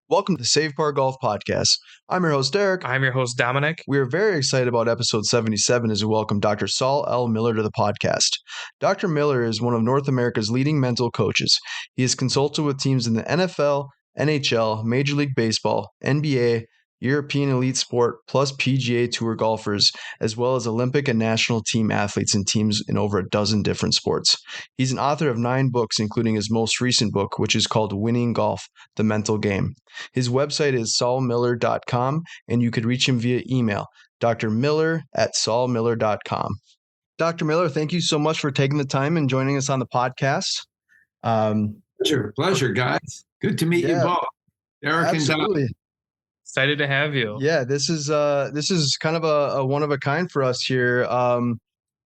Welcome to the Save Par Golf Podcast. I'm your host, Derek. I'm your host, Dominic. We are very excited about episode 77 as we welcome Dr. Saul L. Miller to the podcast. Dr. Miller is one of North America's leading mental coaches. He has consulted with teams in the NFL, NHL, Major League Baseball, NBA, European elite sport, plus PGA Tour golfers, as well as Olympic and national team athletes and teams in over a dozen different sports. He's an author of 9 books, including his most recent book, which is called Winning Golf, The Mental Game. His website is saulmiller.com, and you could reach him via email, drmiller@saulmiller.com. Dr. Miller, thank you so much for taking the time and joining us on the podcast. Pleasure, guys. Good to meet you both. Derek absolutely. And Excited to have you. Yeah, this is kind of a one of a kind for us here.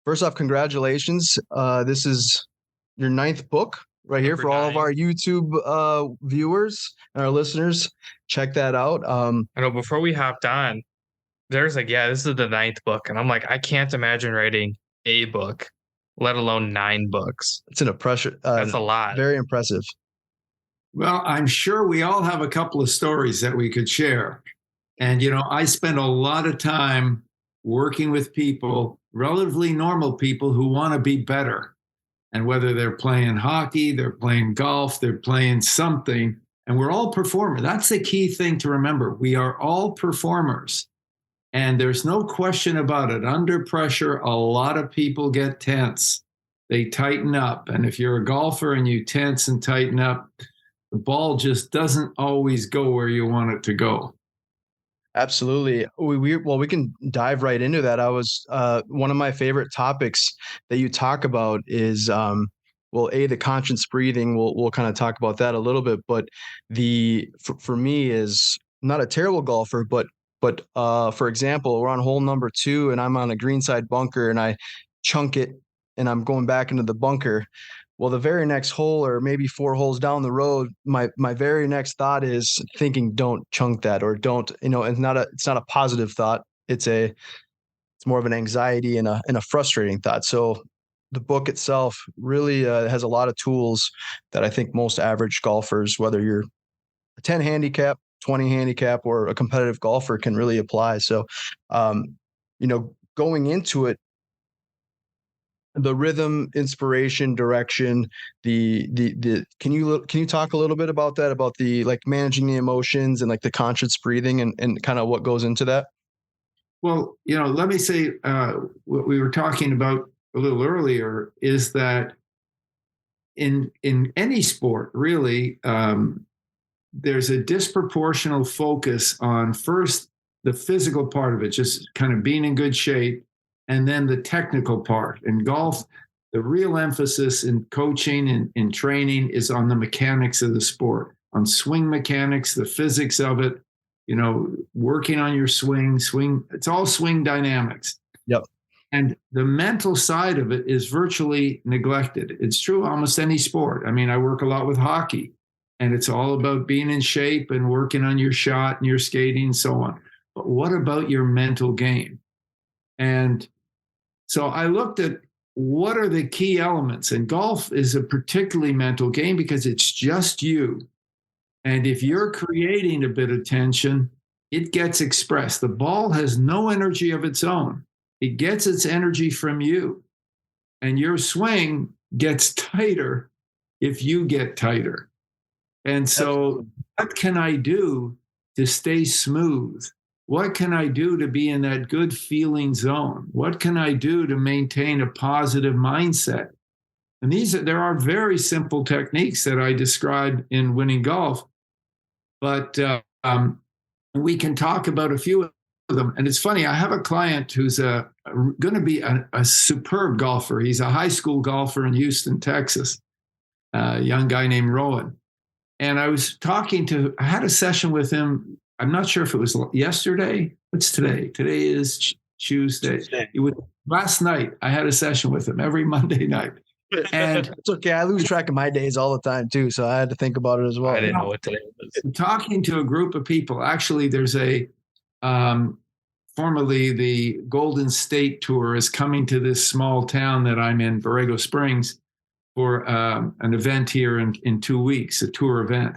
First off, congratulations. This is your 9th book right here for all of our YouTube viewers and our listeners. Check that out. I know before we hopped on, there's like, this is the 9th book. And I'm like, I can't imagine writing a book, let alone 9 books. It's an impression. That's a lot. Very impressive. well, I'm sure we all have a couple of stories that we could share. And, I spend a lot of time working with people, relatively normal people who want to be better. And whether they're playing hockey, they're playing golf, they're playing something, and we're all performers. That's the key thing to remember. We are all performers. And there's no question about it. Under pressure, a lot of people get tense. They tighten up. And if you're a golfer and you tense and tighten up, the ball just doesn't always go where you want it to go. Absolutely. We can dive right into that. I was one of my favorite topics that you talk about is the conscious breathing. We'll kind of talk about that a little bit, but for me is not a terrible golfer, but for example, we're on hole number 2 and I'm on a greenside bunker and I chunk it and I'm going back into the bunker. Well, the very next hole, or maybe 4 holes down the road, my very next thought is thinking, don't chunk that, or don't, it's not a positive thought. It's more of an anxiety and a frustrating thought. So the book itself really has a lot of tools that I think most average golfers, whether you're a 10 handicap, 20 handicap, or a competitive golfer, can really apply. So, going into it, the rhythm, inspiration, direction, can you talk a little bit about that, about the managing the emotions and the conscious breathing and kind of what goes into that? Well, let me say what we were talking about a little earlier is that in any sport, really, there's a disproportional focus on first the physical part of it, just kind of being in good shape, and then the technical part. In golf, the real emphasis in coaching and in training is on the mechanics of the sport, on swing mechanics, the physics of it, working on your swing. It's all swing dynamics. Yep. And the mental side of it is virtually neglected. It's true almost any sport. I mean, I work a lot with hockey, and it's all about being in shape and working on your shot and your skating and so on. But what about your mental game? And so I looked at what are the key elements, and golf is a particularly mental game because it's just you. And if you're creating a bit of tension, it gets expressed. The ball has no energy of its own. It gets its energy from you. And your swing gets tighter if you get tighter. And so what can I do to stay smooth? What can I do to be in that good feeling zone? What can I do to maintain a positive mindset? And there are very simple techniques that I described in Winning Golf, but we can talk about a few of them. And it's funny, I have a client who's going to be a superb golfer. He's a high school golfer in Houston, Texas, a young guy named Rowan. And I had a session with him. I'm not sure if it was yesterday. What's today? Today is Tuesday. Last night, I had a session with him every Monday night. And it's okay. I lose track of my days all the time too. So I had to think about it as well. I didn't know what today was. Talking to a group of people. Actually, there's formerly the Golden State Tour is coming to this small town that I'm in, Borrego Springs, for an event here in 2 weeks, a tour event.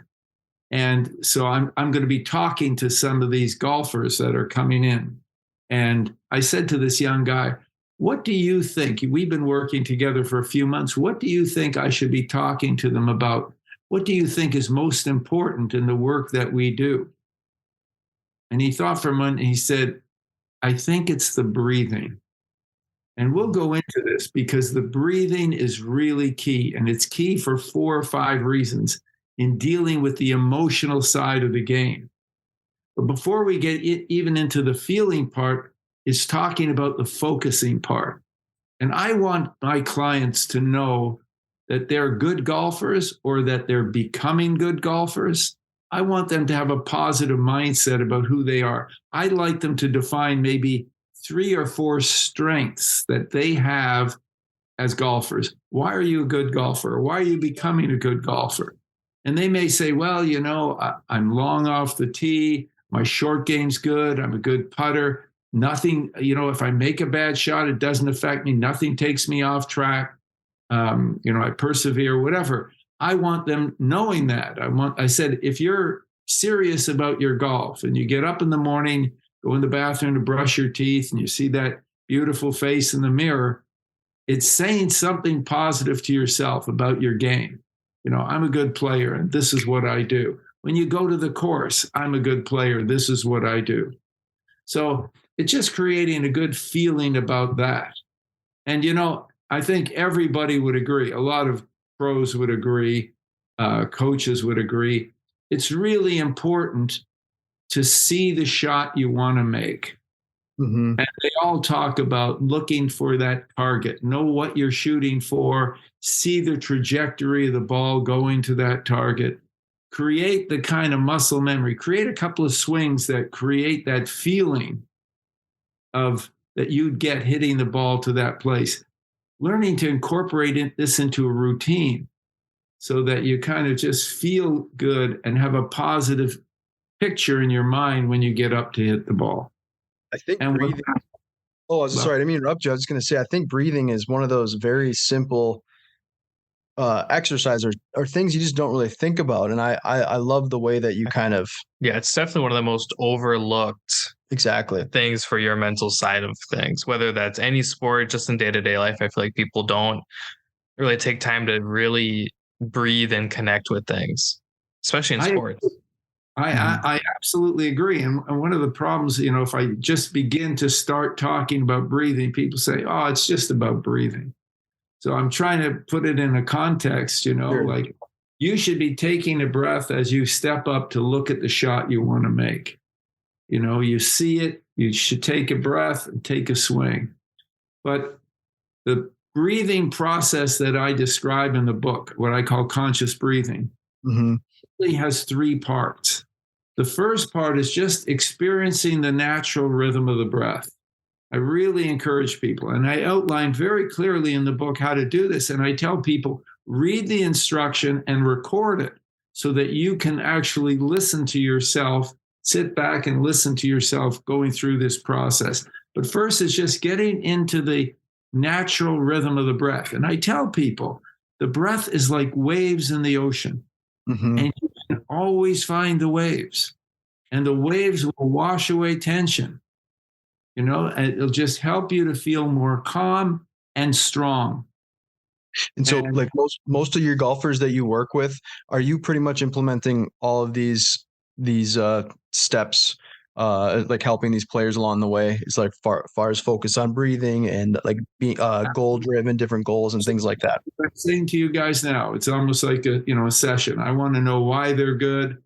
And so I'm going to be talking to some of these golfers that are coming in. And I said to this young guy, what do you think? We've been working together for a few months. What do you think I should be talking to them about? What do you think is most important in the work that we do? And he thought for a moment, and he said, I think it's the breathing. And we'll go into this because the breathing is really key. And it's key for 4 or 5 reasons in dealing with the emotional side of the game. But before we get even into the feeling part, it's talking about the focusing part. And I want my clients to know that they're good golfers or that they're becoming good golfers. I want them to have a positive mindset about who they are. I'd like them to define maybe 3 or 4 strengths that they have as golfers. Why are you a good golfer? Why are you becoming a good golfer? And they may say, well, you know, I'm long off the tee. My short game's good. I'm a good putter. Nothing, you know, if I make a bad shot, it doesn't affect me. Nothing takes me off track. You know, I persevere, whatever. I want them knowing that. I said, if you're serious about your golf and you get up in the morning, go in the bathroom to brush your teeth, and you see that beautiful face in the mirror, it's saying something positive to yourself about your game. You know, I'm a good player and this is what I do. When you go to the course, I'm a good player. This is what I do. So it's just creating a good feeling about that. And, you know, I think everybody would agree. A lot of pros would agree. Coaches would agree. It's really important to see the shot you want to make. Mm-hmm. And they all talk about looking for that target, know what you're shooting for, see the trajectory of the ball going to that target, create the kind of muscle memory, create a couple of swings that create that feeling of that you'd get hitting the ball to that place. Learning to incorporate this into a routine so that you kind of just feel good and have a positive picture in your mind when you get up to hit the ball. I think And breathing. Sorry, I didn't mean to interrupt you. I was just going to say, I think breathing is one of those very simple exercises or things you just don't really think about. And I love the way that you kind of. Yeah, it's definitely one of the most overlooked Exactly things for your mental side of things, whether that's any sport, just in day-to-day life. I feel like people don't really take time to really breathe and connect with things, especially in sports. I absolutely agree. And one of the problems, you know, if I just begin to start talking about breathing, people say, oh, it's just about breathing. So I'm trying to put it in a context, you know, Sure. Like you should be taking a breath as you step up to look at the shot you want to make. You know, you see it, you should take a breath and take a swing. But the breathing process that I describe in the book, what I call conscious breathing, Mm-hmm. really has 3 parts. The first part is just experiencing the natural rhythm of the breath. I really encourage people, and I outline very clearly in the book how to do this. And I tell people, read the instruction and record it so that you can actually listen to yourself, sit back and listen to yourself going through this process. But first, it's just getting into the natural rhythm of the breath. And I tell people, the breath is like waves in the ocean. Mm-hmm. And you can always find the waves, and the waves will wash away tension. You know, and it'll just help you to feel more calm and strong. And so, like most of your golfers that you work with, are you pretty much implementing all of these steps, like helping these players along the way? It's like far as focus on breathing and like being goal driven, different goals and things like that. I'm saying to you guys now, it's almost like a session. I want to know why they're good.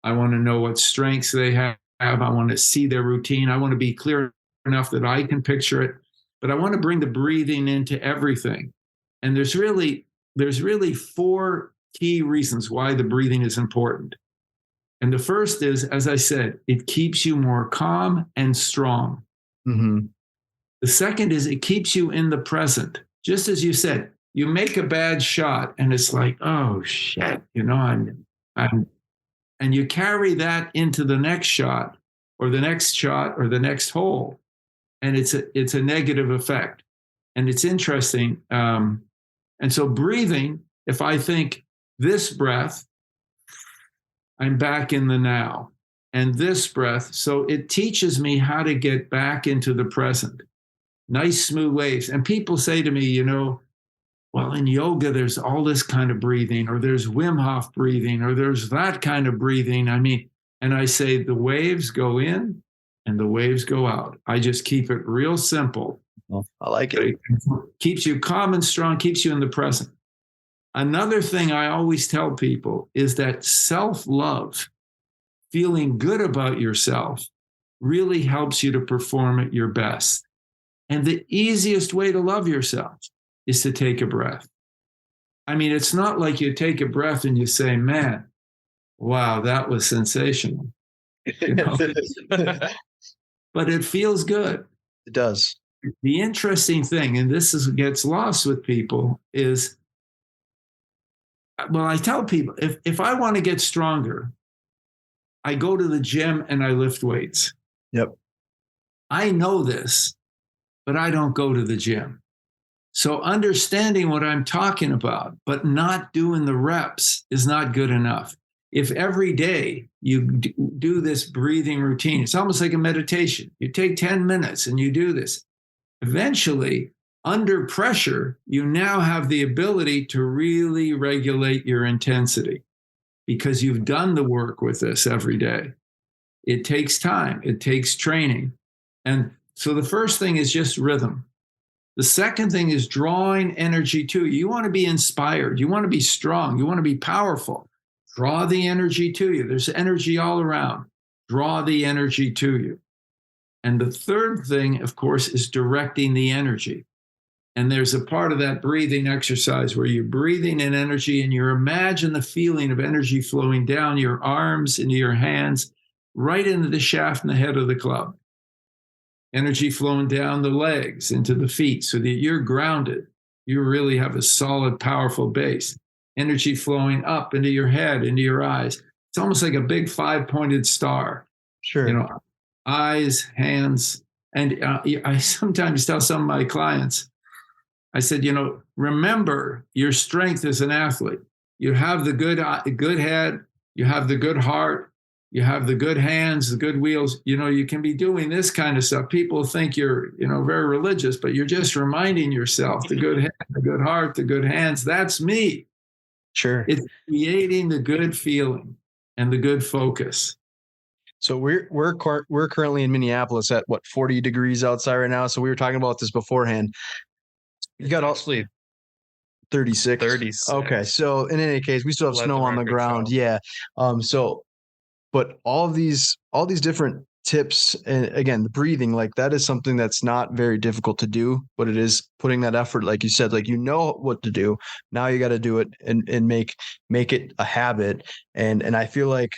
I want to know what strengths they have. I want to see their routine. I want to be clear enough that I can picture it, but I want to bring the breathing into everything. And there's really 4 key reasons why the breathing is important. And the first is, as I said, it keeps you more calm and strong. Mm-hmm. The second is it keeps you in the present. Just as you said, you make a bad shot and it's like, oh shit, you know, I'm and you carry that into the next shot or the next shot or the next hole. And it's a negative effect. And it's interesting. And so breathing, if I think this breath, I'm back in the now. And this breath, so it teaches me how to get back into the present. Nice smooth waves. And people say to me, well, in yoga, there's all this kind of breathing, or there's Wim Hof breathing, or there's that kind of breathing. And I say the waves go in and the waves go out. I just keep it real simple. Well, I like it. It keeps you calm and strong, keeps you in the present. Another thing I always tell people is that self-love, feeling good about yourself, really helps you to perform at your best. And the easiest way to love yourself is to take a breath. It's not like you take a breath and you say, man, wow, that was sensational. But it feels good. It does. The interesting thing, and gets lost with people, is, well, I tell people, if I want to get stronger, I go to the gym and I lift weights. Yep. I know this, but I don't go to the gym. So understanding what I'm talking about, but not doing the reps is not good enough. If every day you do this breathing routine, it's almost like a meditation. You take 10 minutes and you do this. Eventually, under pressure, you now have the ability to really regulate your intensity because you've done the work with this every day. It takes time. It takes training. And so the first thing is just rhythm. The second thing is drawing energy to you. You want to be inspired. You want to be strong. You want to be powerful. Draw the energy to you. There's energy all around. Draw the energy to you. And the third thing, of course, is directing the energy. And there's a part of that breathing exercise where you're breathing in energy and you imagine the feeling of energy flowing down your arms, into your hands, right into the shaft and the head of the club. Energy flowing down the legs into the feet so that you're grounded. You really have a solid, powerful base. Energy flowing up into your head, into your eyes. It's almost like a big 5-pointed star. Sure. Eyes, hands. And I sometimes tell some of my clients, I said, remember your strength as an athlete. You have the good head, you have the good heart, you have the good hands, the good wheels. You can be doing this kind of stuff. People think you're, very religious, but you're just reminding yourself the good head, the good heart, the good hands. That's me. Sure. It's creating the good feeling and the good focus. So we're currently in Minneapolis at 40 degrees outside right now. So we were talking about this beforehand. You got actually 36. 36. Okay. So in any case, we still have snow on the ground. Show. Yeah. But all these different tips, and again, the breathing, like that is something that's not very difficult to do, but it is putting that effort, like you said, like what to do. Now you got to do it and make it a habit. And I feel like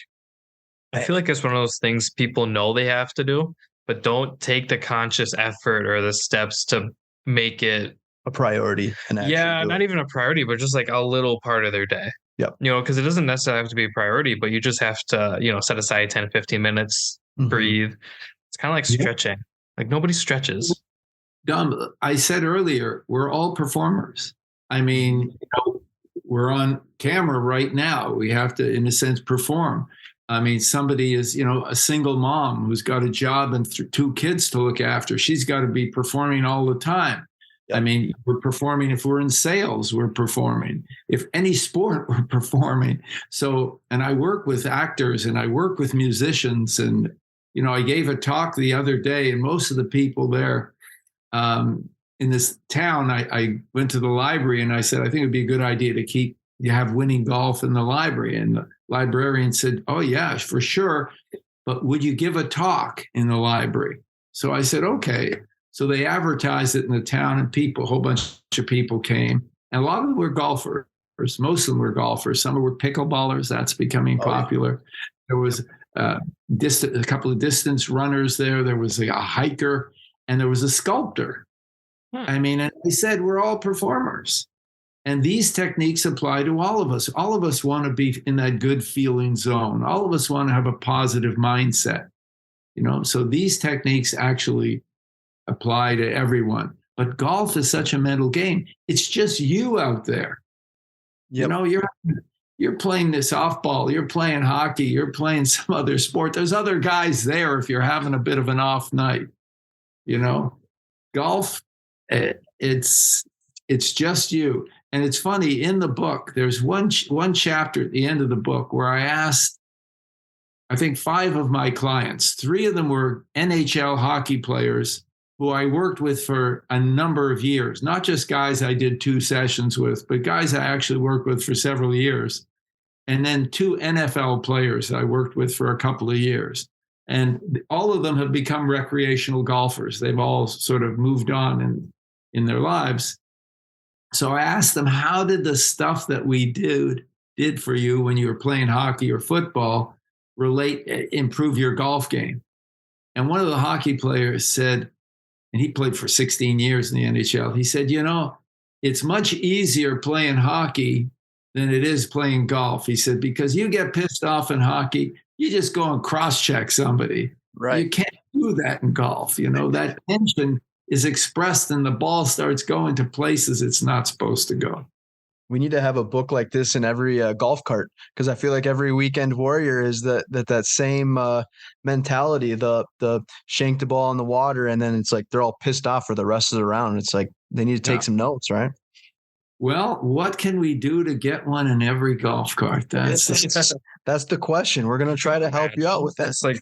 it's one of those things people know they have to do, but don't take the conscious effort or the steps to make it a priority. Not even a priority, but just like a little part of their day. Yep. Because it doesn't necessarily have to be a priority, but you just have to, set aside 10, 15 minutes, breathe. It's kind of like stretching. Like nobody stretches. Dom, I said earlier, we're all performers. We're on camera right now. We have to, in a sense, perform. Somebody is, a single mom who's got a job and 2 kids to look after. She's got to be performing all the time. Yep. We're performing. If we're in sales, we're performing. If any sport, we're performing. So, and I work with actors and I work with musicians. And, I gave a talk the other day and most of the people there in this town, I went to the library and I said, I think it'd be a good idea to have winning golf in the library. And the librarian said, oh yeah, for sure. But would you give a talk in the library? So I said, okay. So they advertised it in the town and a whole bunch of people came. And a lot of them were golfers. Most of them were golfers. Some were pickleballers. That's becoming popular. There was a couple of distance runners there. There was a hiker and there was a sculptor. And I said, we're all performers. And these techniques apply to all of us. All of us want to be in that good feeling zone. All of us want to have a positive mindset. So these techniques actually apply to everyone. But golf is such a mental game. It's just you out there. Yep. You're playing this softball, you're playing hockey, you're playing some other sport. There's other guys there if you're having a bit of an off night, you know. Golf, it's just you. And it's funny, in the book, there's one chapter at the end of the book where I asked, I think 5 of my clients, 3 of them were NHL hockey players who I worked with for a number of years, not just guys I did 2 sessions with, but guys I actually worked with for several years. And then 2 NFL players I worked with for a couple of years. And all of them have become recreational golfers. They've all sort of moved on in their lives. So I asked them, how did the stuff that we did for you when you were playing hockey or football improve your golf game? And one of the hockey players said, and he played for 16 years in the NHL, he said, it's much easier playing hockey than it is playing golf. He said, because you get pissed off in hockey, you just go and cross-check somebody. Right. You can't do that in golf. That tension is expressed and the ball starts going to places it's not supposed to go. We need to have a book like this in every golf cart, because I feel like every weekend warrior is that same mentality. The shank the ball in the water, and then it's like they're all pissed off for the rest of the round. It's like they need to take some notes, right? Well, what can we do to get one in every golf cart? That's the question. We're gonna try to help you out with that. It's like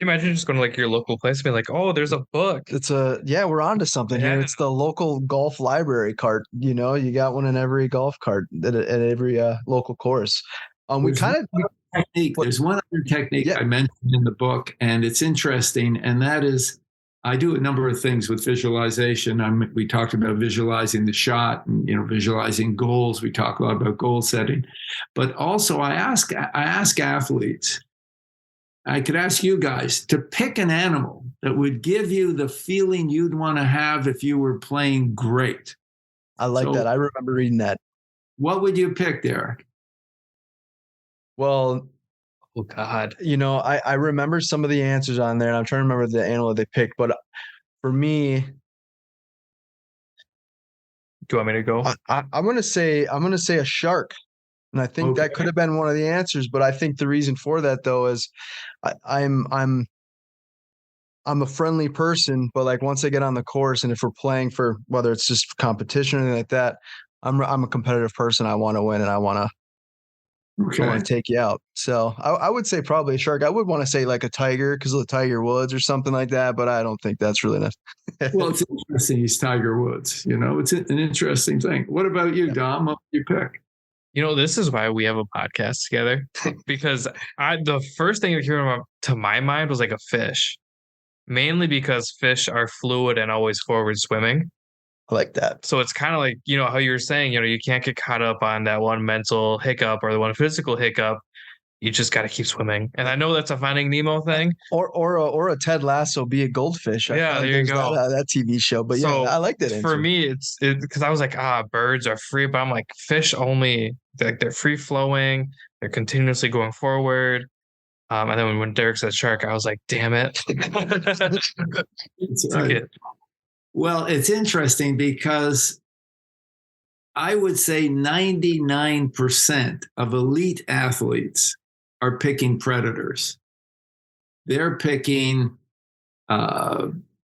imagine just going to like your local place and be like, oh, there's a book. We're onto something here. It's the local golf library cart. You got one in every golf cart at every local course. There's one other technique I mentioned in the book, and it's interesting, and that is, I do a number of things with visualization. We talked about visualizing the shot and visualizing goals. We talk a lot about goal setting, but also I ask athletes. I could ask you guys to pick an animal that would give you the feeling you'd want to have if you were playing great. I like that. I remember reading that. What would you pick, Derek? Well, oh God, I remember some of the answers on there, and I'm trying to remember the animal they picked. But for me, do you want me to go? I'm gonna say a shark, and I think that could have been one of the answers. But I think the reason for that though is I'm a friendly person, but like once I get on the course, and if we're playing for whether it's just competition or anything like that, I'm a competitive person. I want to win, and I want to take you out. So I would say probably a shark. I would want to say like a tiger because of the Tiger Woods or something like that, but I don't think that's really enough. Well, it's interesting. He's Tiger Woods. It's an interesting thing. What about you, Dom? What would you pick? This is why we have a podcast together, because the first thing that came to my mind was like a fish, mainly because fish are fluid and always forward swimming. I like that. So it's kind of like, how you were saying, you can't get caught up on that one mental hiccup or the one physical hiccup. You just got to keep swimming. And I know that's a Finding Nemo thing. Or a Ted Lasso, Be a Goldfish. There you go. That TV show. But so I like that. For me, it's because I was like, birds are free, but I'm like, fish only, they're free flowing. They're continuously going forward. And then when Derek said shark, I was like, damn it. Well, it's interesting because I would say 99% of elite athletes are picking predators. They're picking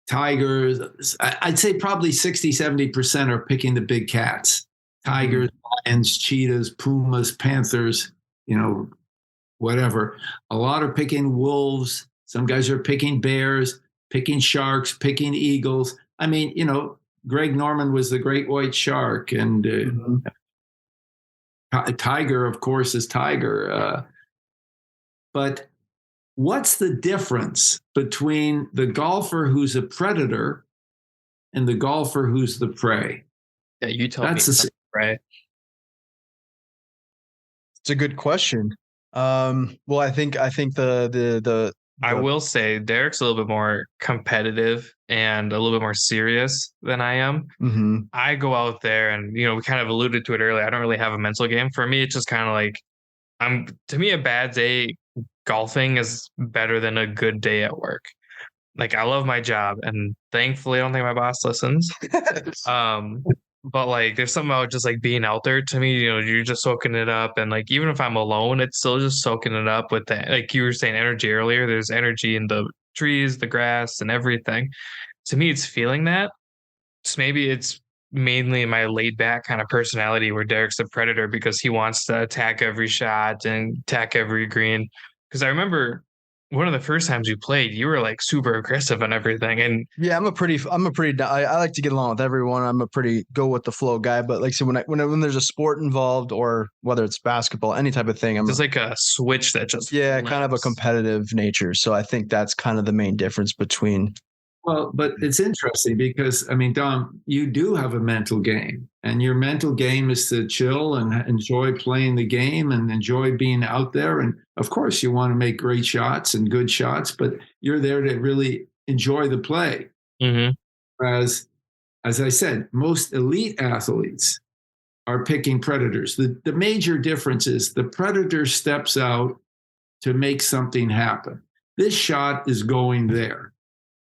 tigers. I'd say probably 60, 70% are picking the big cats. Tigers, lions, cheetahs, pumas, panthers, whatever. A lot are picking wolves. Some guys are picking bears, picking sharks, picking eagles. I mean, Greg Norman was the great white shark, and tiger, of course, is tiger. But what's the difference between the golfer who's a predator and the golfer who's the prey? Yeah, you tell me. Right. It's a good question. Well, I think the I will say Derek's a little bit more competitive and a little bit more serious than I am. Mm-hmm. I go out there and, we kind of alluded to it earlier. I don't really have a mental game. For me, it's just kind of like, to me, a bad day golfing is better than a good day at work. Like, I love my job, and thankfully I don't think my boss listens. but like there's something about just like being out there to me, you're just soaking it up. And like even if I'm alone, it's still just soaking it up with that. Like you were saying energy earlier, there's energy in the trees, the grass, and everything. To me, it's feeling that. So maybe it's mainly my laid back kind of personality where Derek's the predator because he wants to attack every shot and attack every green. Because I remember one of the first times we played, you were like super aggressive on everything. And Yeah, I like to get along with everyone. I'm a pretty go with the flow guy, but like, so when there's a sport involved or whether it's basketball, any type of thing, there's like a switch that just yeah, kind of a flips. competitive nature. So I think that's kind of the main difference between. Well, but it's interesting because, I mean, Dom, you do have a mental game, and your mental game is to chill and enjoy playing the game and enjoy being out there. And of course, you want to make great shots and good shots, but you're there to really enjoy the play. Mm-hmm. As I said, most elite athletes are picking predators. The major difference is the predator steps out to make something happen. This shot is going there.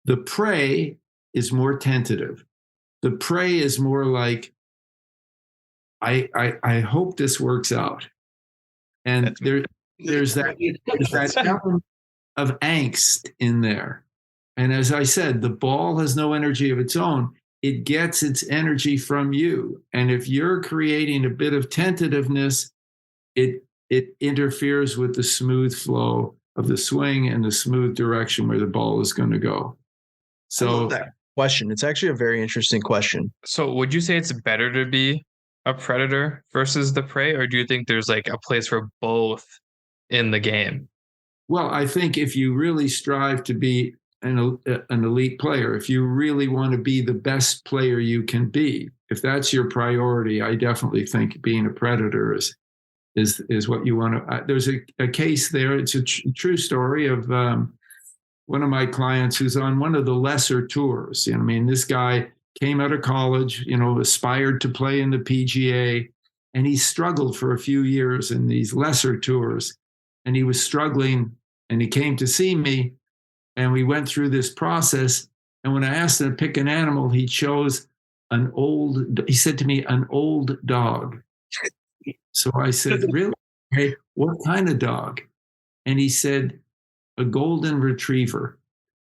The prey is more tentative. The prey is more like, I hope this works out. And there's that element of angst in there. And as I said, the ball has no energy of its own. It gets its energy from you. And if you're creating a bit of tentativeness, it interferes with the smooth flow of the swing and the smooth direction where the ball is going to go. So that question, it's actually a very interesting question. So would you say it's better to be a predator versus the prey, or do you think there's like a place for both in the game? Well, I think if you really strive to be an elite player, if you really want to be the best player you can be, if that's your priority, I definitely think being a predator is what you want to. There's a case there. It's a true story of one of my clients who's on one of the lesser tours. I mean, this guy came out of college, aspired to play in the PGA, and he struggled for a few years in these lesser tours. And he was struggling, and he came to see me, and we went through this process. And when I asked him to pick an animal, he chose he said to me, an old dog. So I said, really? Hey, what kind of dog? And he said, a golden retriever.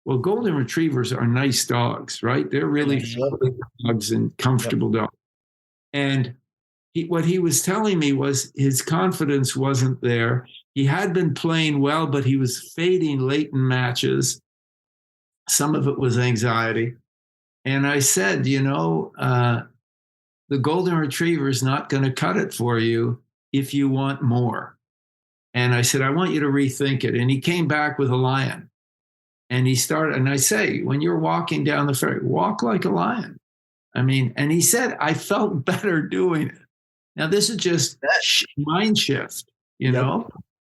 Well, golden retrievers are nice dogs, right? They're really friendly dogs and comfortable dogs. And what he was telling me was his confidence wasn't there. He had been playing well, but he was fading late in matches. Some of it was anxiety. And I said, the golden retriever is not going to cut it for you if you want more. And I said, I want you to rethink it. And he came back with a lion. And he started, and I say, when you're walking down the ferry, walk like a lion. I mean, and he said, I felt better doing it. Now, this is just mind shift, know?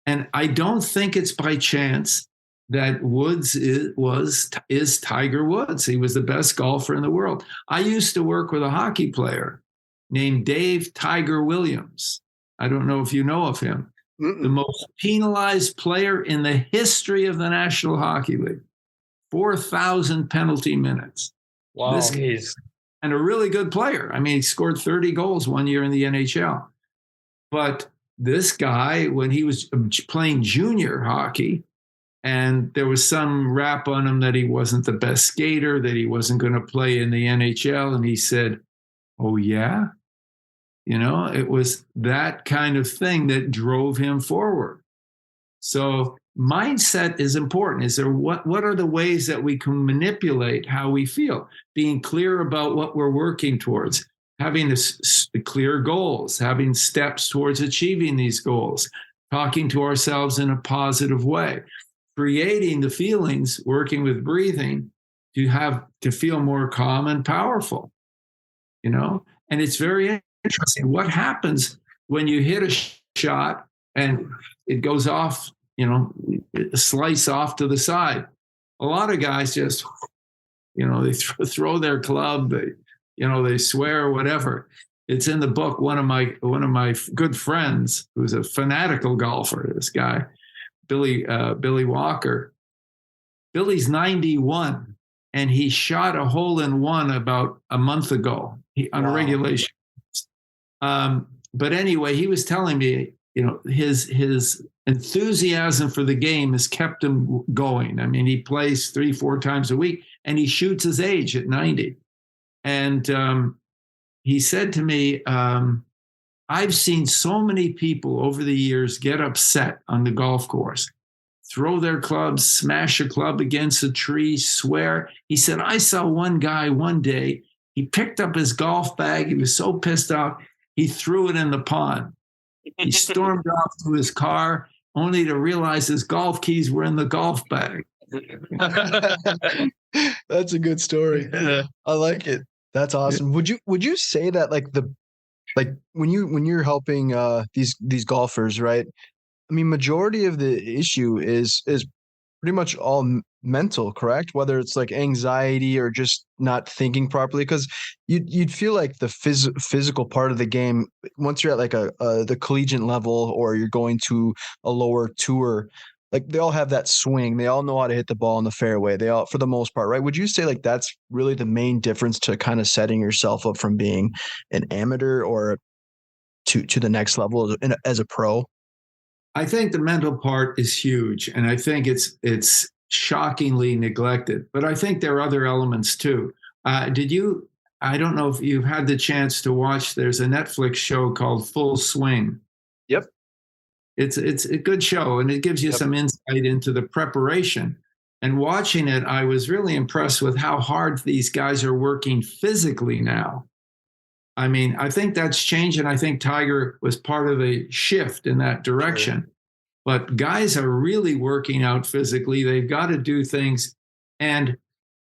And I don't think it's by chance that Woods is Tiger Woods. He was the best golfer in the world. I used to work with a hockey player named Dave Tiger Williams. I don't know if you know of him. The most penalized player in the history of the National Hockey League. 4,000 penalty minutes. Wow. And a really good player. I mean, he scored 30 goals one year in the NHL. But this guy, when he was playing junior hockey, and there was some rap on him that he wasn't the best skater, that he wasn't going to play in the NHL, and he said, oh, yeah? It was that kind of thing that drove him forward. So mindset is important. Is there what are the ways that we can manipulate how we feel? Being clear about what we're working towards, having clear goals, having steps towards achieving these goals, talking to ourselves in a positive way, creating the feelings, working with breathing to feel more calm and powerful. And it's very interesting what happens when you hit a shot and it goes off, a slice off to the side. A lot of guys just, they throw their club, they swear, whatever. It's in the book. One of my good friends, who's a fanatical golfer, this guy, Billy Walker. Billy's 91, and he shot a hole in one about a month ago. on a Wow. regulation. But anyway, he was telling me, his enthusiasm for the game has kept him going. I mean, he plays 3-4 times a week, and he shoots his age at 90. And he said to me, I've seen so many people over the years get upset on the golf course, throw their clubs, smash a club against a tree, swear. He said, I saw one guy one day, he picked up his golf bag. He was so pissed off, he threw it in the pond. He stormed off to his car only to realize his golf keys were in the golf bag. That's a good story. I like it. That's awesome. Would you say that like when you're helping these golfers, right? I mean, majority of the issue is pretty much all mental, correct? Whether it's like anxiety or just not thinking properly, because you'd feel like the physical part of the game, once you're at like the collegiate level or you're going to a lower tour, like they all have that swing. They all know how to hit the ball in the fairway. They all, for the most part, right? Would you say like that's really the main difference to kind of setting yourself up from being an amateur or to the next level as a pro? I think the mental part is huge, and I think it's shockingly neglected. But I think there are other elements too. I don't know if you've had the chance to watch. There's a Netflix show called Full Swing. Yep. It's a good show, and it gives you some insight into the preparation. And watching it, I was really impressed with how hard these guys are working physically now. I mean, I think that's changed, and I think Tiger was part of a shift in that direction. Sure. But guys are really working out physically. They've got to do things. And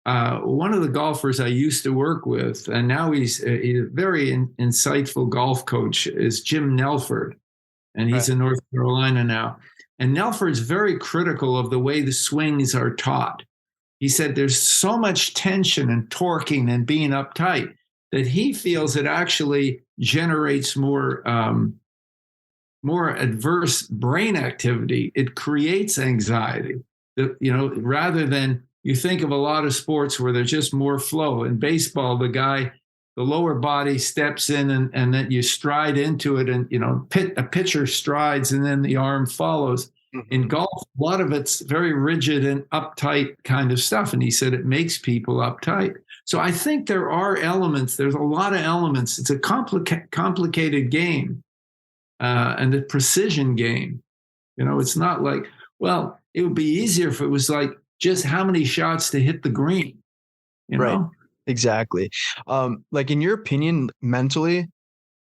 one of the golfers I used to work with, and now he's a very insightful golf coach, is Jim Nelford. And he's in North Carolina now. And Nelford's very critical of the way the swings are taught. He said there's so much tension and torquing and being uptight that he feels it actually generates more adverse brain activity. It creates anxiety. Rather than you think of a lot of sports where there's just more flow. In baseball, the lower body steps in and then you stride into it, and a pitcher strides and then the arm follows. Mm-hmm. In golf, a lot of it's very rigid and uptight kind of stuff. And he said it makes people uptight. So I think there are elements. There's a lot of elements. It's a complicated game, and a precision game. It's not like, well, it would be easier if it was like just how many shots to hit the green. Right. Exactly. Like in your opinion, mentally,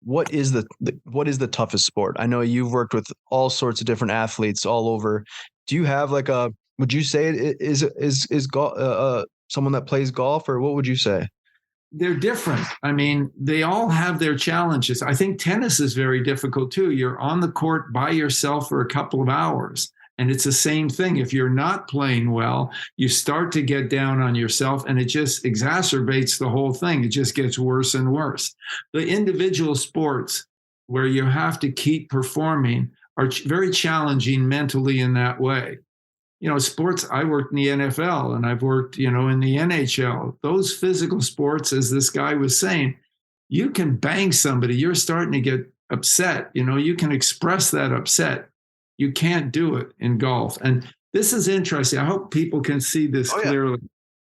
what is the toughest sport? I know you've worked with all sorts of different athletes all over. Do you have like would you say it is golf? Someone that plays golf, or what would you say? They're different. I mean, they all have their challenges. I think tennis is very difficult too. You're on the court by yourself for a couple of hours, and it's the same thing. If you're not playing well, you start to get down on yourself, and it just exacerbates the whole thing. It just gets worse and worse. The individual sports where you have to keep performing are very challenging mentally in that way. Sports, I worked in the NFL and I've worked, in the NHL. Those physical sports, as this guy was saying, you can bang somebody. You're starting to get upset. You can express that upset. You can't do it in golf. And this is interesting. I hope people can see this clearly.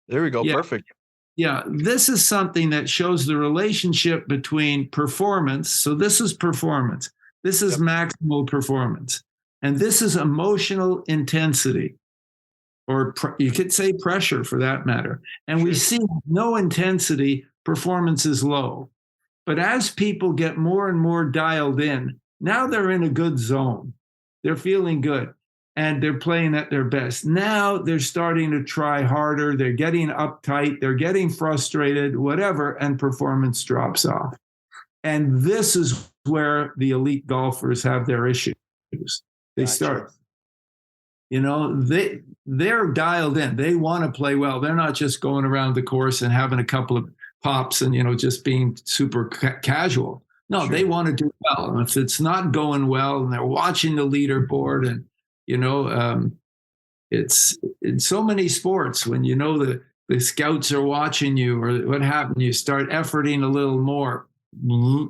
There we go. Yeah. Perfect. Yeah. This is something that shows the relationship between performance. So this is performance. This is maximal performance. And this is emotional intensity, or you could say pressure for that matter. And we see no intensity, performance is low. But as people get more and more dialed in, now they're in a good zone. They're feeling good and they're playing at their best. Now they're starting to try harder. They're getting uptight. They're getting frustrated, whatever, and performance drops off. And this is where the elite golfers have their issues. They start, they're dialed in. They want to play well. They're not just going around the course and having a couple of pops and, just being super casual. No, They want to do well. And if it's not going well and they're watching the leaderboard and, it's in so many sports when the the scouts are watching you, or what happened? You start efforting a little more,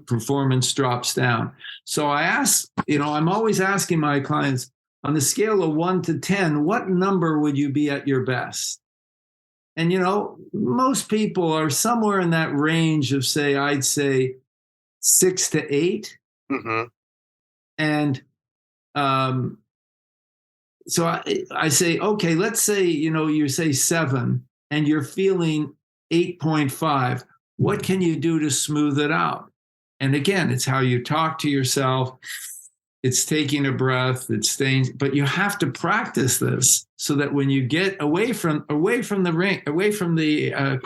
performance drops down. So I ask, I'm always asking my clients, on the scale of 1 to 10, what number would you be at your best? And, most people are somewhere in that range of, I'd say 6 to 8. Mm-hmm. And so I say, okay, let's say, you say 7 and you're feeling 8.5. What can you do to smooth it out? And again, it's how you talk to yourself. It's taking a breath, it's staying, but you have to practice this so that when you get away from the ring, away from the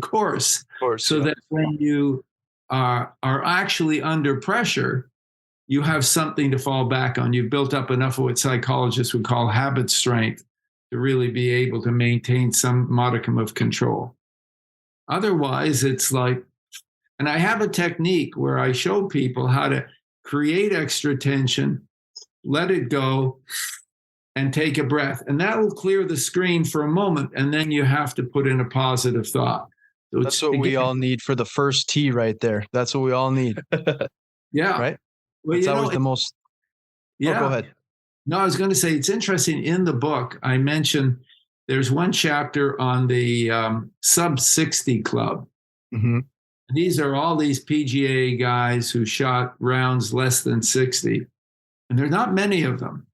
course, so that when you are actually under pressure, you have something to fall back on. You've built up enough of what psychologists would call habit strength to really be able to maintain some modicum of control. Otherwise, it's like, and I have a technique where I show people how to create extra tension, let it go, and take a breath. And that will clear the screen for a moment, and then you have to put in a positive thought. So that's what we all need for the first tee right there. That's what we all need. Yeah. Right? Well, it's always the most... Yeah. Oh, go ahead. No, I was going to say, it's interesting. In the book, I mentioned there's one chapter on the sub 60 club. Mm-hmm. These are all these PGA guys who shot rounds less than 60, and there's not many of them.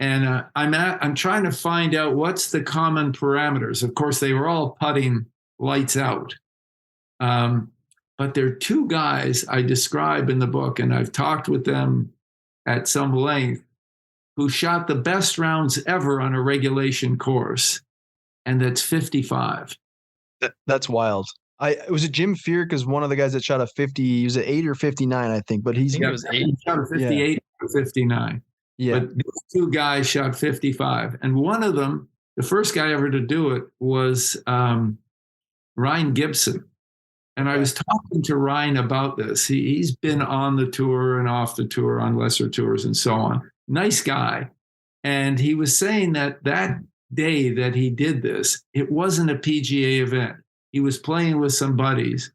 And I'm trying to find out what's the common parameters. Of course, they were all putting lights out. But there are 2 guys I describe in the book, and I've talked with them at some length, who shot the best rounds ever on a regulation course, and that's 55. That's wild. Was it Jim Fear? Because one of the guys that shot a 50, he was at 8 or 59, I think. But it was 8. He shot a 58 or 59. Yeah. But these 2 guys shot 55. And one of them, the first guy ever to do it, was Ryan Gibson. And I was talking to Ryan about this. He's been on the tour and off the tour on lesser tours and so on. Nice guy. And he was saying that day that he did this, it wasn't a PGA event. He was playing with some buddies.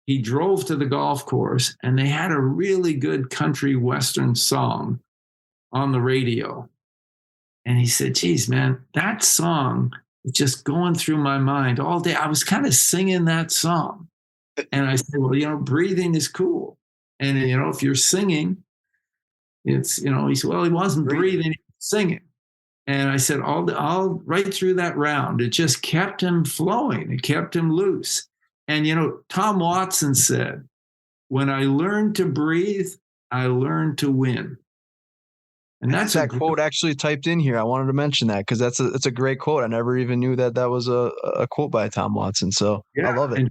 He drove to the golf course, and they had a really good country western song on the radio. And he said, geez, man, that song was just going through my mind all day. I was kind of singing that song. And I said, well, breathing is cool. And, if you're singing, it's, he said, well, he wasn't breathing, he was singing. And I said, all right through that round, it just kept him flowing. It kept him loose. And, Tom Watson said, when I learned to breathe, I learned to win. And that's that quote actually typed in here. I wanted to mention that because it's a great quote. I never even knew that was a quote by Tom Watson. So yeah. I love it. And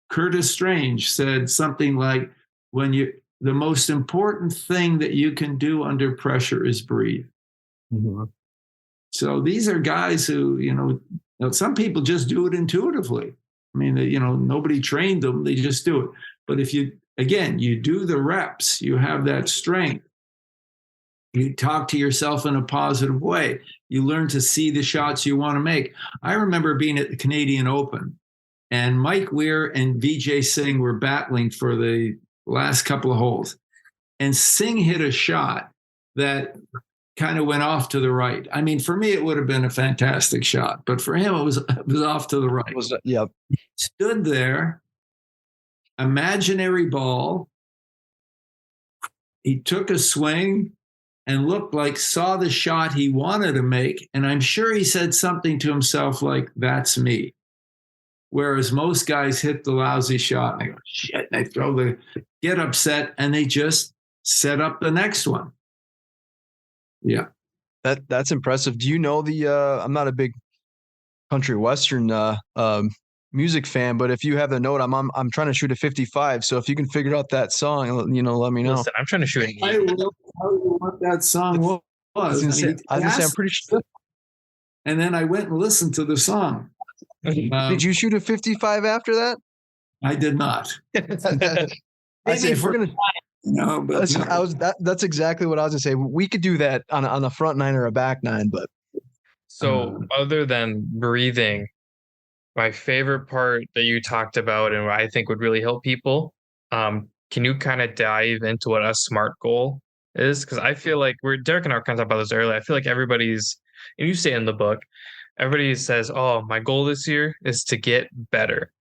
Curtis Strange said something like, the most important thing that you can do under pressure is breathe. Mm-hmm. So these are guys who, some people just do it intuitively. I mean, nobody trained them. They just do it. But if you do the reps, you have that strength. You talk to yourself in a positive way. You learn to see the shots you want to make. I remember being at the Canadian Open, and Mike Weir and Vijay Singh were battling for the last couple of holes. And Singh hit a shot that kind of went off to the right. I mean, for me, it would have been a fantastic shot, but for him, it was off to the right. Yep. He stood there, imaginary ball. He took a swing and saw the shot he wanted to make. And I'm sure he said something to himself like, that's me. Whereas most guys hit the lousy shot and they go, shit, and they get upset, and they just set up the next one. Yeah. That's impressive. Do you know I'm not a big country western music fan, but if you have the note, I'm trying to shoot a 55. So if you can figure out that song, let me know. Listen, I'm trying to shoot an 80. I will tell you what that song was. I was gonna say, I'm pretty sure. And then I went and listened to the song. Did you shoot a 55 after that? I did not. I say if we're gonna. No, but that's exactly what I was gonna say. We could do that on a front nine or a back nine, but so other than breathing, My favorite part that you talked about and what I think would really help people, can you kind of dive into what a SMART goal is? Because I feel like Derek and I were kind of talking about this earlier. I feel like everybody's, and you say in the book, everybody says, "Oh, my goal this year is to get better."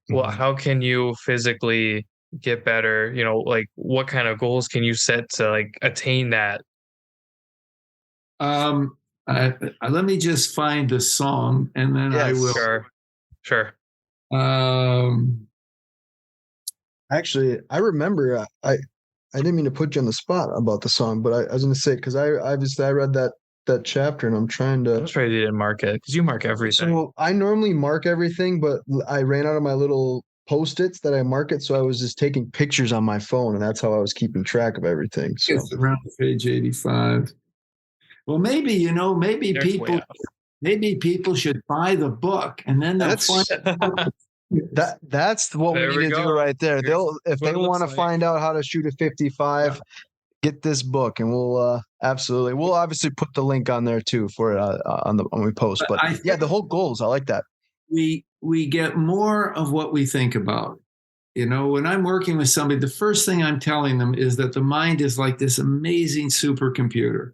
Well, Mhm. how can you physically get better? Like what kind of goals can you set to like attain that? Um, Let me just find the song, and then I will. Yes. Sure, sure. Um, Actually, I remember I didn't mean to put you on the spot about the song, but I was going to say because I obviously I read that chapter and I'm trying I'm to. surprised you didn't mark it because you mark everything. So I normally mark everything, but I ran out of my little post-its that I mark it, so I was just taking pictures on my phone, and that's how I was keeping track of everything. So it's around page 85. Well, maybe Derek's way off. maybe people should buy the book, and then they'll find that's out what it is. that's what we There need we to do go. right there. Here's If what they it looks want to like. find out how to shoot a 55, get this book, and we'll obviously put the link on there too for it when we post. But I yeah, think the whole goals, I like that. we get more of what we think about. When I'm working with somebody, the first thing I'm telling them is that the mind is like this amazing supercomputer,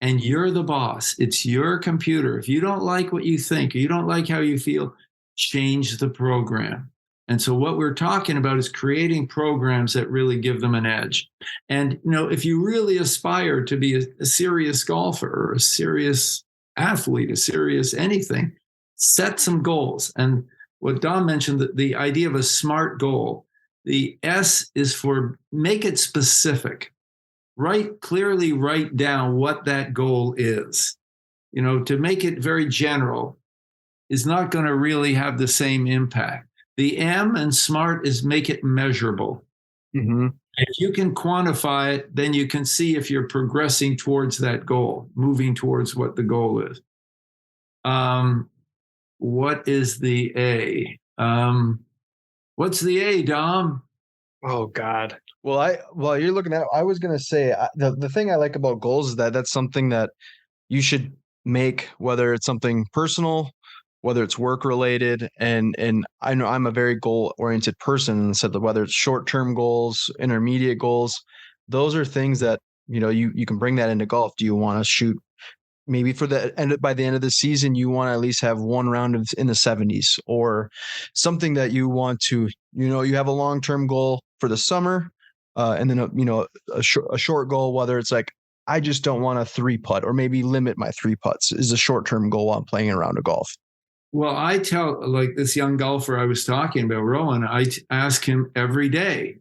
and you're the boss. It's your computer. If you don't like what you think, or you don't like how you feel, change the program. And so what we're talking about is creating programs that really give them an edge. And if you really aspire to be a serious golfer or a serious athlete, a serious anything, set some goals. And what Don mentioned, the idea of a SMART goal, the S is for make it specific. Clearly write down what that goal is. To make it very general is not going to really have the same impact. The M and SMART is make it measurable. Mm-hmm. If you can quantify it, then you can see if you're progressing towards that goal, moving towards what the goal is. What is the A? What's the A, Dom? Oh God. Well, you're looking at. I was gonna say the thing I like about goals is that that's something that you should make, whether it's something personal, whether it's work related, and I know I'm a very goal oriented person, and said that whether it's short term goals, intermediate goals, those are things that you can bring that into golf. Do you want to shoot? Maybe by the end of the season, you want to at least have one round in the 70s, or something that you want to, you have a long-term goal for the summer, and then a short goal, whether it's like I just don't want a 3-putt, or maybe limit my 3 putts is a short-term goal on playing a round of golf. Well, I tell like this young golfer I was talking about, Rowan. I ask him every day.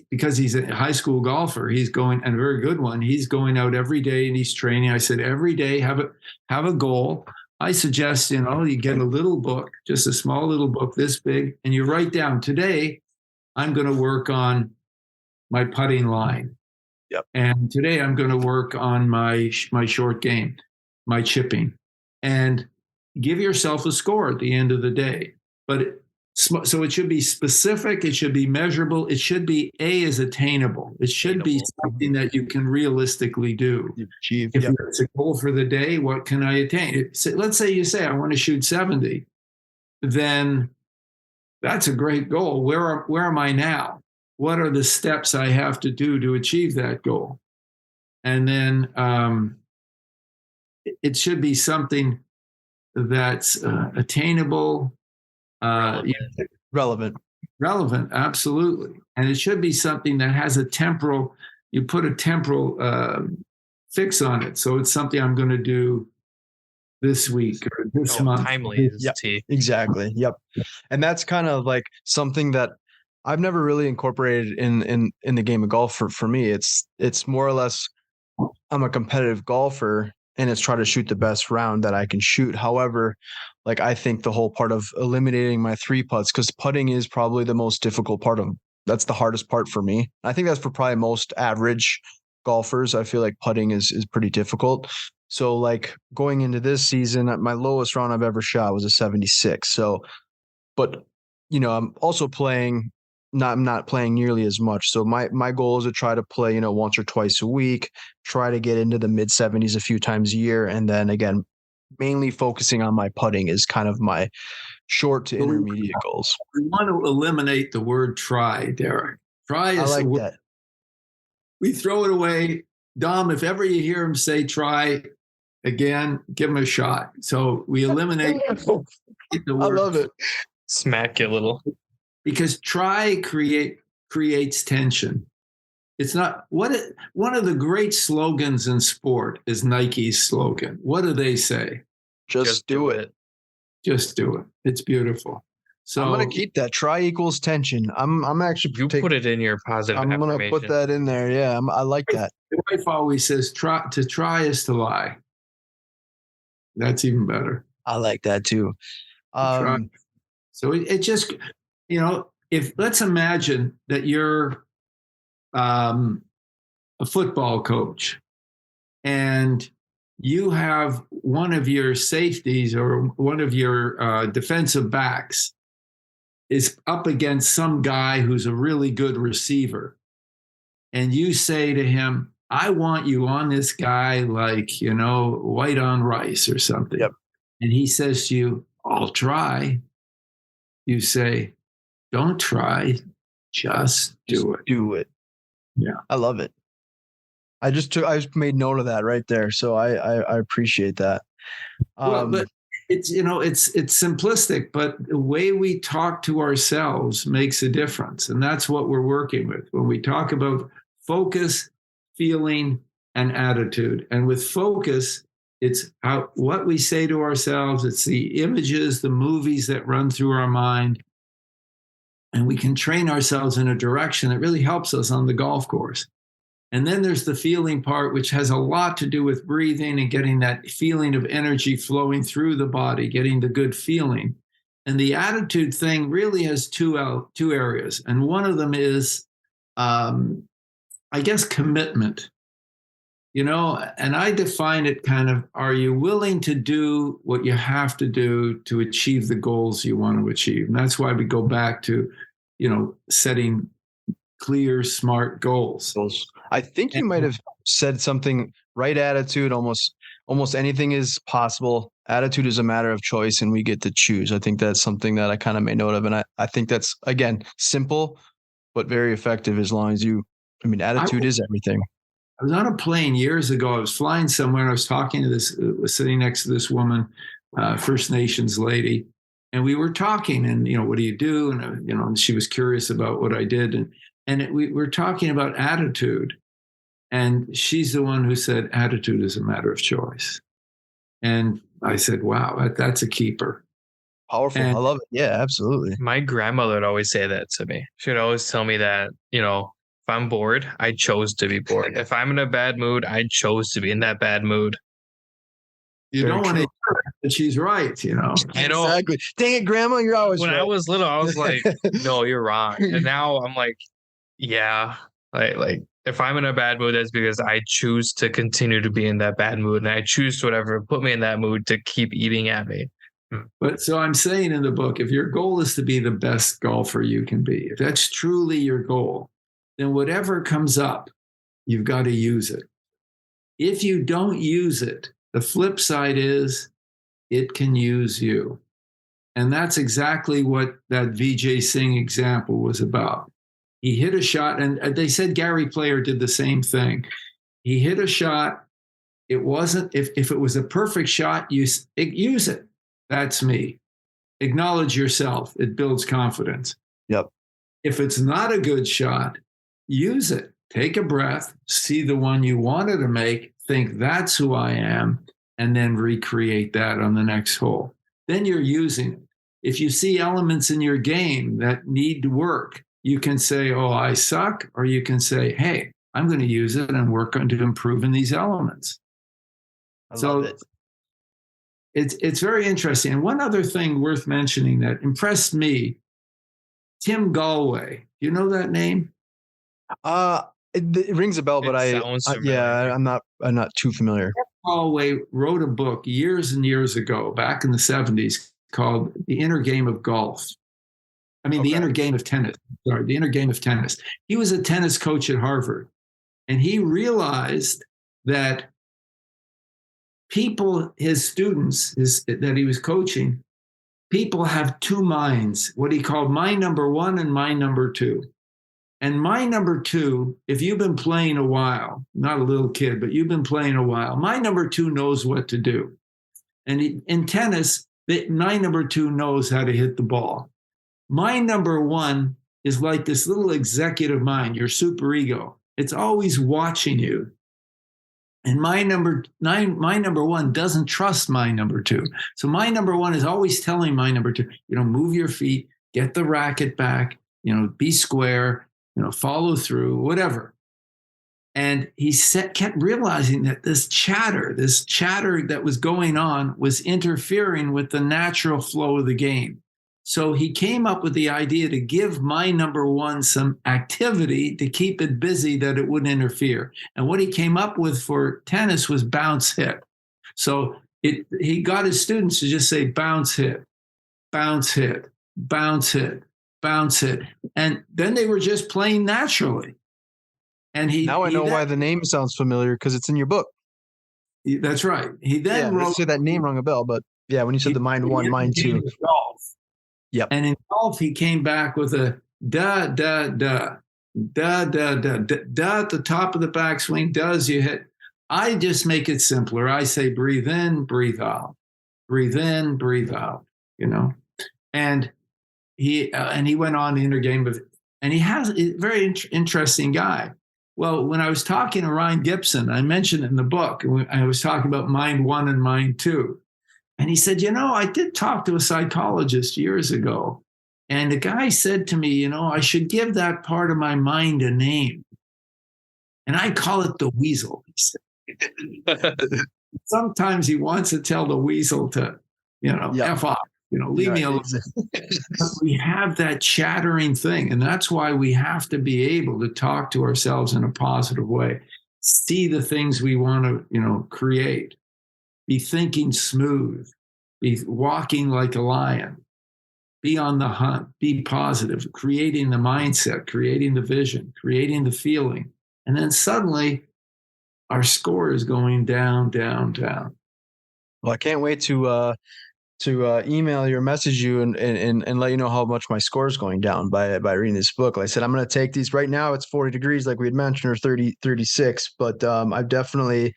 Because he's a high school golfer, he's going, and a very good one. He's going out every day and he's training. I said every day have a goal. I suggest you get a little book, just a small little book this big, and you write down today I'm going to work on my putting line. Yep. And today I'm going to work on my short game, my chipping, and give yourself a score at the end of the day. But so it should be specific, it should be measurable, it should be A is attainable. It should be something that you can realistically do. Achieve. If Yep. it's a goal for the day, what can I attain? Let's say you say I want to shoot 70, then that's a great goal. Where am I now? What are the steps I have to do to achieve that goal? And then it should be something that's attainable, Relevant. relevant, absolutely. And it should be something that has you put a temporal fix on it. So it's something I'm going to do this week or this month. Timely is T. Exactly. Yep. And that's kind of like something that I've never really incorporated in the game of golf. For me, it's more or less, I'm a competitive golfer, and it's try to shoot the best round that I can shoot. However, like I think the whole part of eliminating my 3 putts, because putting is probably the most difficult part that's the hardest part for me. I think that's for probably most average golfers. I feel like putting is pretty difficult. So like going into this season, my lowest round I've ever shot was a 76. So, but I'm also playing, I'm not playing nearly as much. So my goal is to try to play, once or twice a week, try to get into the mid 70s a few times a year. And then again, mainly focusing on my putting is kind of my short to But intermediate goals. we want to eliminate the word try, Derek. Try I is like a word. that. We throw it away. Dom, if ever you hear him say try again, give him a shot. So we eliminate the I word. love it. Smack you a little. Because try creates tension. It's not one of the great slogans in sport is Nike's slogan. What do they say? Just do it. Just do it. It's beautiful. So I'm gonna keep that. Try equals tension. I'm actually Put it in your positive I'm gonna affirmation. put that in there. Yeah, I like that. my wife always says, to try is to lie. That's even better. I like that too. Try. So it just, if let's imagine that you're a football coach and you have one of your safeties or one of your defensive backs is up against some guy who's a really good receiver. And you say to him, I want you on this guy like, white on rice or something. Yep. And he says to you, I'll try. You say, don't try, just do it. Do it. Yeah. I love it. I just made note of that right there. So I appreciate that. Well, but it's simplistic, but the way we talk to ourselves makes a difference. And that's what we're working with when we talk about focus, feeling, and attitude. And with focus, it's what we say to ourselves. It's the images, the movies that run through our mind. And we can train ourselves in a direction that really helps us on the golf course. And then there's the feeling part, which has a lot to do with breathing and getting that feeling of energy flowing through the body, getting the good feeling. And the attitude thing really has two areas. And one of them is, I guess, commitment. And I define it kind of, are you willing to do what you have to do to achieve the goals you want to achieve? And that's why we go back to, setting clear, smart goals. I think you might have said something, right attitude, almost anything is possible. Attitude is a matter of choice and we get to choose. I think that's something that I kind of made note of. And I think that's, again, simple, but very effective as long as attitude is everything. I was on a plane years ago. I was flying somewhere and I was talking to was sitting next to this woman, First Nations lady. And we were talking and, what do you do? And, and she was curious about what I did. And we were talking about attitude. And she's the one who said, attitude is a matter of choice. And I said, wow, that's a keeper. Powerful. I love it. Yeah, absolutely. My grandmother would always say that to me. She would always tell me that, if I'm bored, I chose to be bored. If I'm in a bad mood, I chose to be in that bad mood. You don't want to hear it, but she's right, I know. Exactly. Dang it, Grandma, you're always when right. I was little, I was like, no, you're wrong. And now I'm like, yeah, like if I'm in a bad mood, that's because I choose to continue to be in that bad mood. And I choose to whatever put me in that mood to keep eating at me. But so I'm saying in the book, if your goal is to be the best golfer you can be, if that's truly your goal, then whatever comes up, you've got to use it. If you don't use it, the flip side is it can use you. And that's exactly what that Vijay Singh example was about. He hit a shot, and they said Gary Player did the same thing. He hit a shot. It wasn't, if it was a perfect shot, use it. That's me. Acknowledge yourself. It builds confidence. Yep. If it's not a good shot, use it. Take a breath, see the one you wanted to make, think that's who I am, and then recreate that on the next hole. Then you're using it. If you see elements in your game that need to work, you can say, oh, I suck, or you can say, hey, I'm going to use it and work on to improve in these elements. I love it. It's very interesting. And one other thing worth mentioning that impressed me, Tim Galway. Do you know that name? It rings a bell, but I'm not too familiar. Tim Galway wrote a book years and years ago, back in the 70s, called The Inner Game of Golf. The Inner Game of Tennis. Sorry, The Inner Game of Tennis. He was a tennis coach at Harvard, and he realized that his students that he was coaching, people have two minds, what he called mind number one and mind number two. And mind number two, if you've been playing a while, not a little kid, but you've been playing a while, mind number two knows what to do. And in tennis, mind number two knows how to hit the ball. Mind number one is like this little executive mind, your superego. It's always watching you. And mind number one doesn't trust mind number two. So mind number one is always telling mind number two, move your feet, get the racket back, be square, follow through, whatever. And he kept realizing that this chatter that was going on was interfering with the natural flow of the game. So he came up with the idea to give mind number one some activity to keep it busy that it wouldn't interfere. And what he came up with for tennis was bounce hit. So he got his students to just say bounce hit, bounce hit, bounce hit, bounce hit. And then they were just playing naturally. And I know why the name sounds familiar, because it's in your book. That's right. He then wrote. Say that name rung a bell, but yeah, when you said the mind one, mind two. Golf. Yep. And in golf, he came back with a da, da, da, da, da, da, da at the top of the backswing. Does you hit? I just make it simpler. I say breathe in, breathe out, breathe in, breathe out. And he went on the inner game of, and he has a very interesting guy. Well, when I was talking to Ryan Gibson, I mentioned it in the book, I was talking about mind one and mind two. And he said, I did talk to a psychologist years ago. And the guy said to me, I should give that part of my mind a name. And I call it the weasel, he said. Sometimes he wants to tell the weasel to, F off, leave me alone. We have that chattering thing. And that's why we have to be able to talk to ourselves in a positive way, see the things we want to, create. Be thinking smooth, be walking like a lion, be on the hunt, be positive, creating the mindset, creating the vision, creating the feeling. And then suddenly our score is going down, down, down. Well, I can't wait to email you or message you and let you know how much my score is going down by reading this book. Like I said, I'm going to take these right now. It's 40 degrees like we had mentioned, or 36, but I've definitely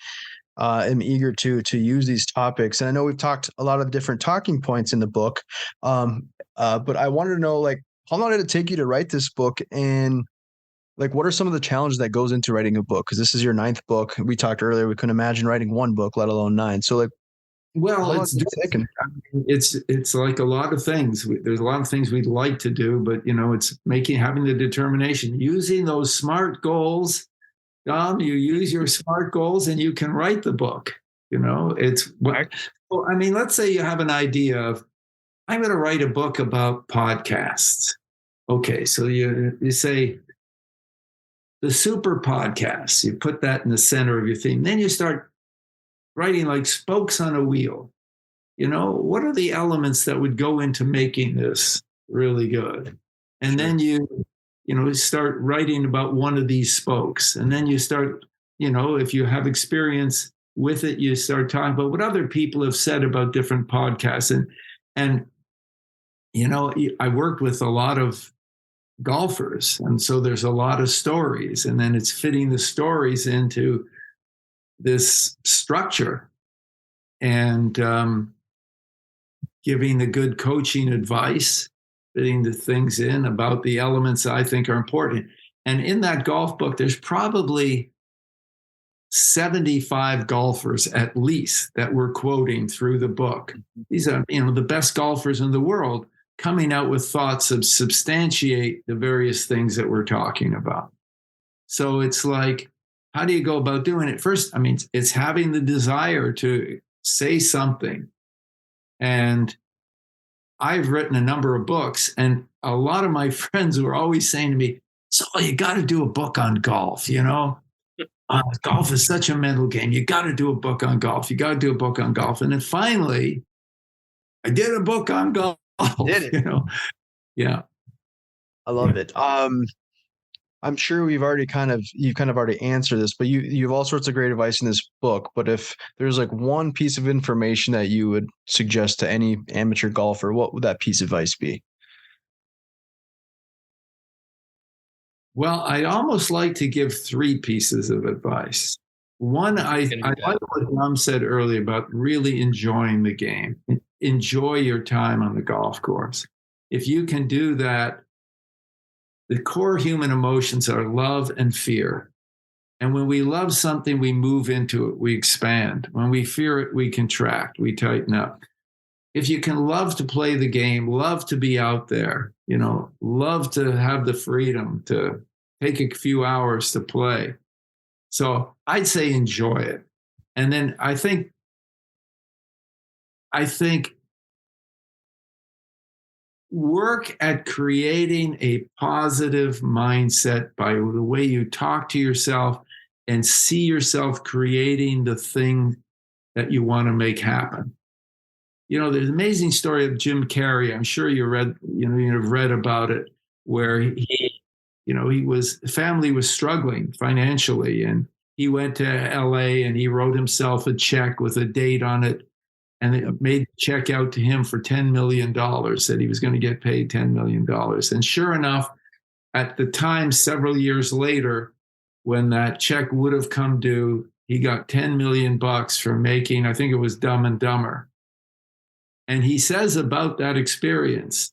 am eager to use these topics. And I know we've talked a lot of different talking points in the book, but I wanted to know, how long did it take you to write this book? And what are some of the challenges that goes into writing a book? Because this is your 9th book. We talked earlier, we couldn't imagine writing one book, let alone 9. So well, it's like a lot of things. There's a lot of things we'd like to do, but it's having the determination, using those SMART goals. Dom, you use your SMART goals and you can write the book. It's what, let's say you have an idea of, I'm going to write a book about podcasts. Okay, so you say the super podcasts, you put that in the center of your theme. Then you start writing like spokes on a wheel. What are the elements that would go into making this really good? And then you start writing about one of these spokes. And then you start, if you have experience with it, you start talking about what other people have said about different podcasts. And I worked with a lot of golfers. And so there's a lot of stories. And then it's fitting the stories into this structure and giving the good coaching advice, fitting the things in about the elements I think are important. And in that golf book, there's probably 75 golfers at least that we're quoting through the book. These are, the best golfers in the world coming out with thoughts that substantiate the various things that we're talking about. So it's like, how do you go about doing it? First, it's having the desire to say something. And I've written a number of books, and a lot of my friends were always saying to me, "Saul, you got to do a book on golf, golf is such a mental game. You got to do a book on golf. You got to do a book on golf." And then finally, I did a book on golf. Did it? Yeah. I love it. I'm sure you've kind of already answered this, but you have all sorts of great advice in this book. But if there's like one piece of information that you would suggest to any amateur golfer, what would that piece of advice be? Well, I'd almost like to give three pieces of advice. One, I like what Tom said earlier about really enjoying the game. Enjoy your time on the golf course. If you can do that, the core human emotions are love and fear. And when we love something, we move into it, we expand. When we fear it, we contract, we tighten up. If you can love to play the game, love to be out there, love to have the freedom to take a few hours to play. So I'd say enjoy it. And then I think work at creating a positive mindset by the way you talk to yourself and see yourself creating the thing that you want to make happen. There's an amazing story of Jim Carrey. I'm sure you've read about it, where family was struggling financially, and he went to LA and he wrote himself a check with a date on it, and it made the check out to him for $10 million, said he was going to get paid $10 million. And sure enough, at the time, several years later, when that check would have come due, he got $10 million for making, I think it was Dumb and Dumber. And he says about that experience,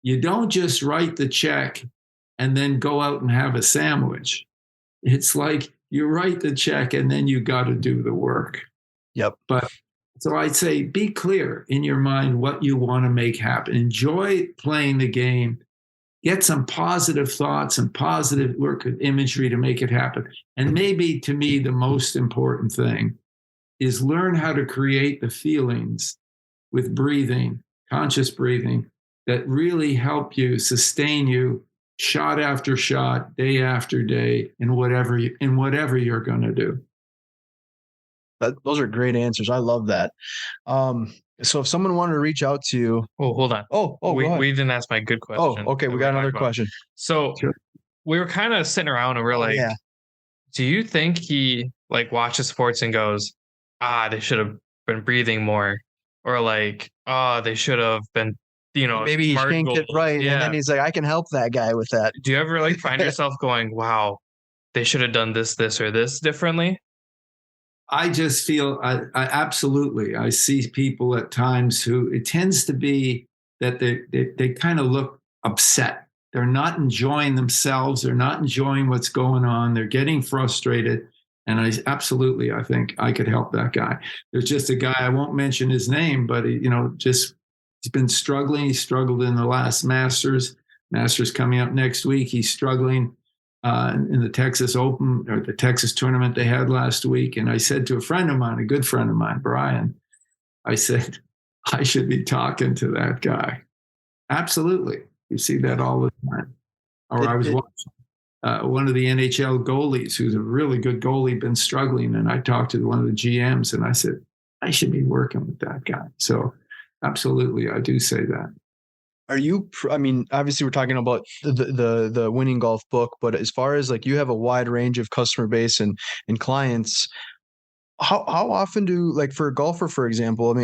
you don't just write the check and then go out and have a sandwich. It's like you write the check and then you got to do the work. Yep. But so I'd say be clear in your mind what you want to make happen. Enjoy playing the game. Get some positive thoughts and positive work of imagery to make it happen. And maybe to me, the most important thing is learn how to create the feelings with breathing, conscious breathing, that really help you, sustain you, shot after shot, day after day, in whatever you're going to do. Those are great answers. I love that. So if someone wanted to reach out to you, hold on. We didn't ask my good question. Oh, okay. We got another question. So sure. We were kind of sitting around and we're do you think he watches sports and goes, they should have been breathing more, or they should have been, maybe he shanked it right, and then he's like, I can help that guy with that. Do you ever find yourself going, wow, they should have done this or this differently? I just feel I absolutely. I see people at times who it tends to be that they kind of look upset. They're not enjoying themselves. They're not enjoying what's going on. They're getting frustrated. And I think I could help that guy. There's just a guy, I won't mention his name, but he's been struggling. He struggled in the last Masters coming up next week. He's struggling in the Texas Open, or the Texas tournament they had last week. And I said to a good friend of mine, Brian, I said, I should be talking to that guy. Absolutely. You see that all the time. Or I was watching one of the NHL goalies, who's a really good goalie, been struggling. And I talked to one of the GMs and I said, I should be working with that guy. So absolutely, I do say that. Obviously we're talking about the Winning Golf book, but as far as you have a wide range of customer base and clients, how often for a golfer, for example,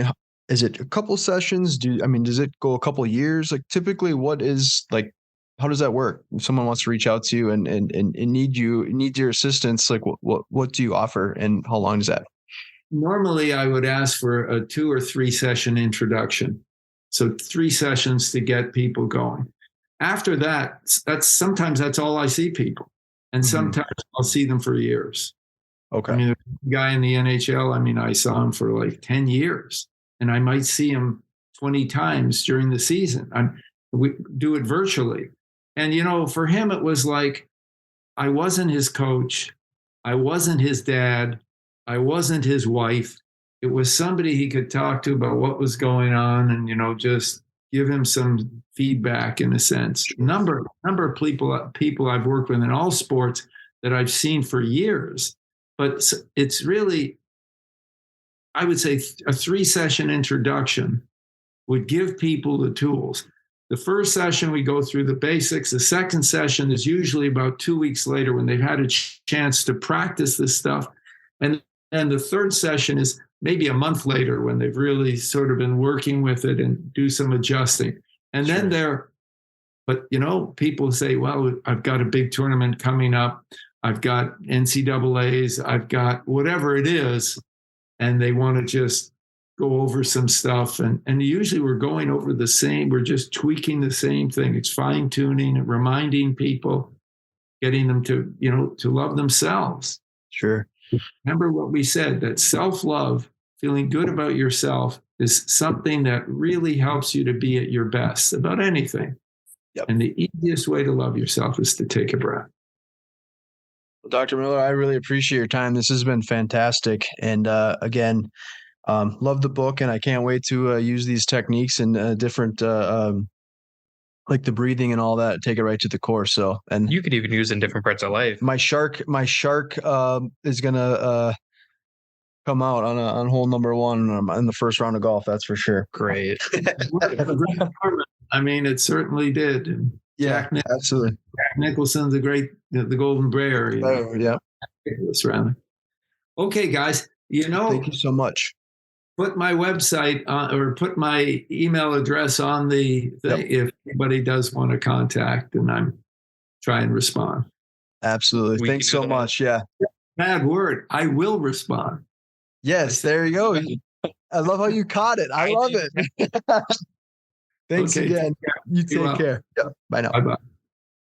is it a couple sessions? Does it go a couple years? Typically how does that work? If someone wants to reach out to you and needs your assistance, what do you offer and how long is that? Normally I would ask for a 2 or 3 session introduction. So 3 sessions to get people going. After that, sometimes that's all I see people. And sometimes I'll see them for years. Okay. The guy in the NHL, I saw him for 10 years and I might see him 20 times during the season. We do it virtually. And, for him, it was I wasn't his coach. I wasn't his dad. I wasn't his wife. It was somebody he could talk to about what was going on and, just give him some feedback in a sense. Number of people I've worked with in all sports that I've seen for years. But it's really, I would say a 3-session introduction would give people the tools. The first session, we go through the basics. The second session is usually about 2 weeks later when they've had a chance to practice this stuff. And the third session is maybe a month later when they've really sort of been working with it and do some adjusting. And then but people say, well, I've got a big tournament coming up. I've got NCAAs. I've got whatever it is. And they want to just go over some stuff. And usually we're going over the same, we're just tweaking the same thing. It's fine tuning and reminding people, getting them to love themselves. Sure. Remember what we said, that self-love, feeling good about yourself, is something that really helps you to be at your best about anything. Yep. And the easiest way to love yourself is to take a breath. Well, Dr. Miller, I really appreciate your time. This has been fantastic. And again, love the book, and I can't wait to use these techniques and different like the breathing and all that, take it right to the core. So, and you could even use it in different parts of life. My shark is gonna come out on hole number 1 in the first round of golf. That's for sure. Great. I mean, it certainly did. And yeah, absolutely. Jack Nicholson's the Golden Bear. Oh, yeah. Rather. Okay, guys. Thank you so much. Put my website or put my email address on the thing if anybody does want to contact, and I'm try and respond. Absolutely. Thanks so much. Yeah. Bad word. I will respond. Yes, there you go. I love how you caught it. I love it. Thanks again. You take care. Yep. Bye now. Bye-bye.